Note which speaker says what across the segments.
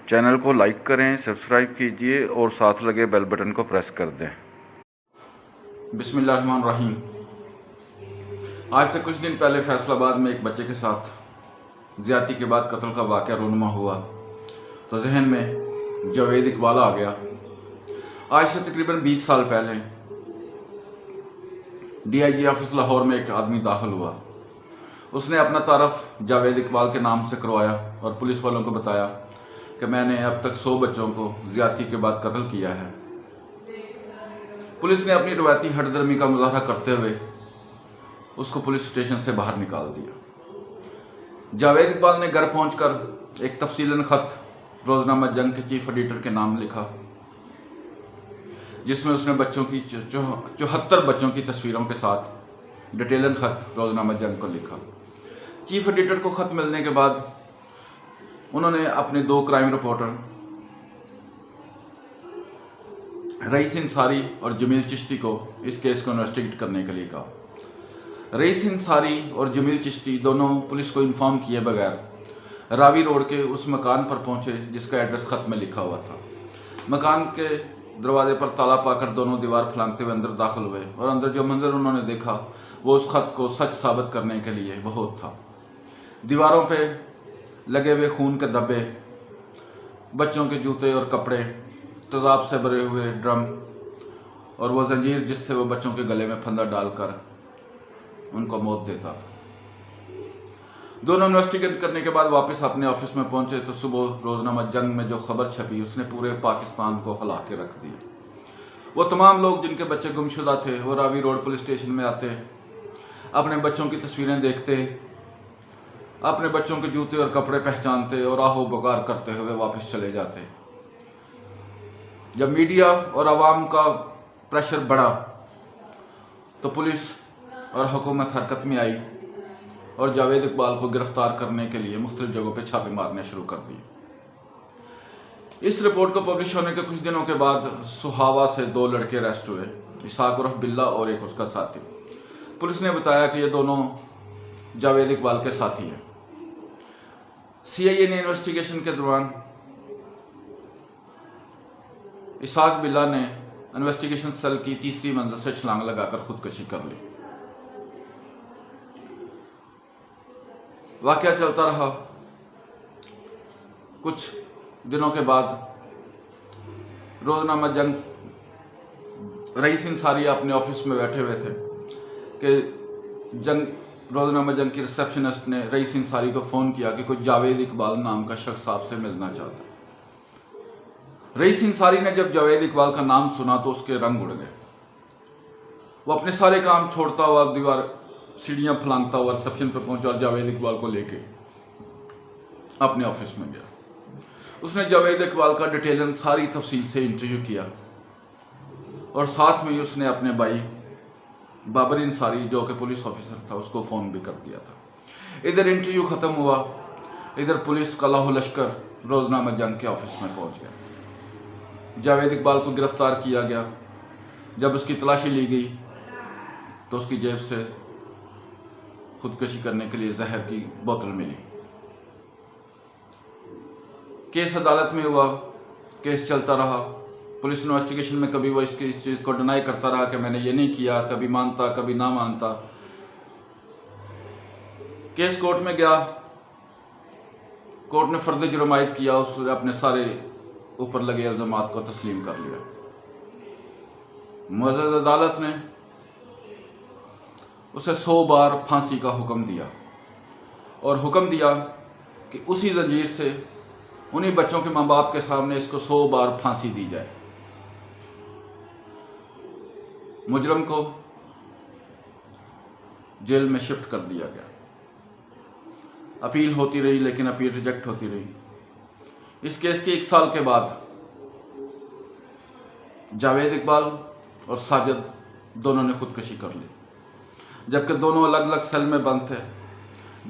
Speaker 1: Channel को like करें, subscribe कीजिए और साथ लगे बेल बटन को प्रेस कर दें।
Speaker 2: बिस्मिल्लाहिर्रहमानिर्रहीम। आज से कुछ दिन पहले फैसलाबाद में एक बच्चे के साथ ज्यादती के बाद कत्ल का वाक़या रूनुमा हुआ तो जहन में जावेद इकबाल आ गया। आज से तकरीबन 20 साल पहले DIG ऑफिस लाहौर में एक आदमी दाखिल हुआ। उसने अपना तारफ़ जावेद इकबाल के नाम से करवाया और पुलिस वालों को बताया कि मैंने अब तक 100 बच्चों को ज्यादती के बाद कत्ल किया है। पुलिस ने अपनी रवायती हठधर्मी का मुजाहरा करते हुए उसको पुलिस स्टेशन से बाहर निकाल दिया। जावेद इकबाल ने घर पहुंचकर एक तफसीलन खत रोजनामा जंग के चीफ एडिटर के नाम लिखा, जिसमें उसने बच्चों की 74 बच्चों की तस्वीरों के साथ डिटेलन खत रोजनामा जंग को लिखा। चीफ एडिटर को खत मिलने के बाद उन्होंने अपने 2 क्राइम रिपोर्टर रईस इंसारी और जमील चिश्ती को इस केस को इन्वेस्टिगेट करने के लिए कहा। रईस इंसारी और जमील चिश्ती दोनों पुलिस को इन्फॉर्म किए बगैर रावी रोड के उस मकान पर पहुंचे जिसका एड्रेस खत में लिखा हुआ था। मकान के दरवाजे पर ताला पाकर दोनों दीवार फलांगते हुए अंदर दाखिल हुए और अंदर जो मंजर उन्होंने देखा वो उस खत को सच साबित करने के लिए बहुत था। दीवारों पे लगे हुए खून के धब्बे, बच्चों के जूते और कपड़े, तेजाब से भरे हुए ड्रम और वो जंजीर जिससे वो बच्चों के गले में फंदा डालकर उनको मौत देता था। दोनों इन्वेस्टिगेट करने के बाद वापस अपने ऑफिस में पहुंचे तो सुबह रोजनामा जंग में जो खबर छपी उसने पूरे पाकिस्तान को हिला के रख दिया। वो तमाम लोग जिनके बच्चे गुमशुदा थे वो रावी रोड पुलिस स्टेशन में आते, अपने बच्चों की तस्वीरें देखते, अपने बच्चों के जूते और कपड़े पहचानते और आहो पुकार करते हुए वापस चले जाते। जब मीडिया और आवाम का प्रेशर बढ़ा तो पुलिस और हुकूमत हरकत में आई और जावेद इकबाल को गिरफ्तार करने के लिए मुख्तलिफ जगहों पर छापे मारने शुरू कर दिए। इस रिपोर्ट को पब्लिश होने के कुछ दिनों के बाद सुहावा से 2 लड़के अरेस्ट हुए, इसाक उर्फ बिल्ला और एक उसका साथी। पुलिस ने बताया कि ये दोनों जावेद इकबाल के साथी हैं। CIA ने इन्वेस्टिगेशन के दौरान इसाक बिल्ला ने इन्वेस्टिगेशन सेल की 3री मंजिल से छलांग लगाकर खुदकुशी कर ली। वाकया चलता रहा। कुछ दिनों के बाद रोजनामा जंग रईस इंसारी अपने ऑफिस में बैठे हुए थे कि रोजनामा जंग की रिसेप्शनिस्ट ने रईस इंसारी को फोन किया कि कोई जावेद इकबाल नाम का शख्स आपसे मिलना चाहता है। रईस इंसारी ने जब जावेद इकबाल का नाम सुना तो उसके रंग उड़ गए। वो अपने सारे काम छोड़ता हुआ दीवार सीढ़ियां फलांगता हुआ रिसेप्शन पर पहुंचा और जावेद इकबाल को लेके अपने ऑफिस में गया। उसने जावेद इकबाल का डिटेलन सारी तफसील से इंटरव्यू किया और साथ में ही उसने अपने भाई बाबर इंसारी जो कि पुलिस ऑफिसर था उसको फोन भी कर दिया था। इधर इंटरव्यू खत्म हुआ, इधर पुलिस का लाहो लश्कर रोजनामा जंग के ऑफिस में पहुंच गया। जावेद इकबाल को गिरफ्तार किया गया। जब उसकी तलाशी ली गई तो उसकी जेब से खुदकुशी करने के लिए जहर की बोतल मिली। केस अदालत में हुआ, केस चलता रहा। पुलिस इन्वेस्टिगेशन में कभी वो इस चीज को डिनाई करता रहा कि मैंने ये नहीं किया, कभी मानता कभी ना मानता। केस कोर्ट में गया, कोर्ट ने फर्द जुर्म आयद किया, उसने अपने सारे ऊपर लगे इल्जामात को तस्लीम कर लिया। मुअज़्ज़ज़ अदालत ने उसे 100 बार फांसी का हुक्म दिया और हुक्म दिया कि उसी जंजीर से उन्हीं बच्चों के माँ बाप के सामने इसको 100 बार फांसी दी जाए। मुजरम को जेल में शिफ्ट कर दिया गया। अपील होती रही लेकिन अपील रिजेक्ट होती रही। इस केस के 1 साल के बाद जावेद इकबाल और साजिद दोनों ने खुदकुशी कर ली, जबकि दोनों अलग अलग सेल में बंद थे।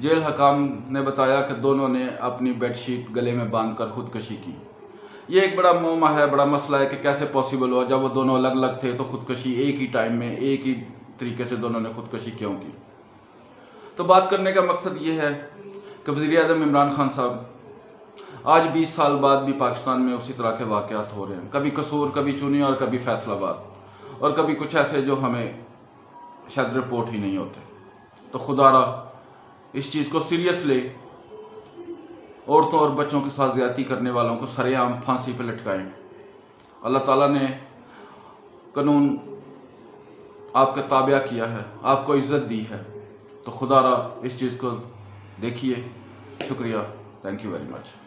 Speaker 2: जेल हकाम ने बताया कि दोनों ने अपनी बेडशीट गले में बांधकर खुदकुशी की। ये एक बड़ा मुअम्मा है, बड़ा मसला है कि कैसे पॉसिबल हुआ। जब वो दोनों अलग अलग थे तो खुदकुशी एक ही टाइम में एक ही तरीके से दोनों ने खुदकुशी क्यों की। तो बात करने का मकसद ये है कि वज़ीर-ए-आज़म इमरान खान साहब आज 20 साल बाद भी पाकिस्तान में उसी तरह के वाक़यात हो रहे हैं, कभी कसूर, कभी चुनी और कभी फैसलाबाद, और कभी कुछ ऐसे जो हमें शायद रिपोर्ट ही नहीं होते। तो खुदारा इस चीज़ को सीरियस ले, औरतों और बच्चों के साथ ज़्यादती करने वालों को सरेआम फांसी पर लटकाएं। अल्लाह ताला ने कानून आपका ताबिया किया है, आपको इज़्ज़त दी है, तो खुदारा इस चीज़ को देखिए। शुक्रिया, थैंक यू वेरी मच।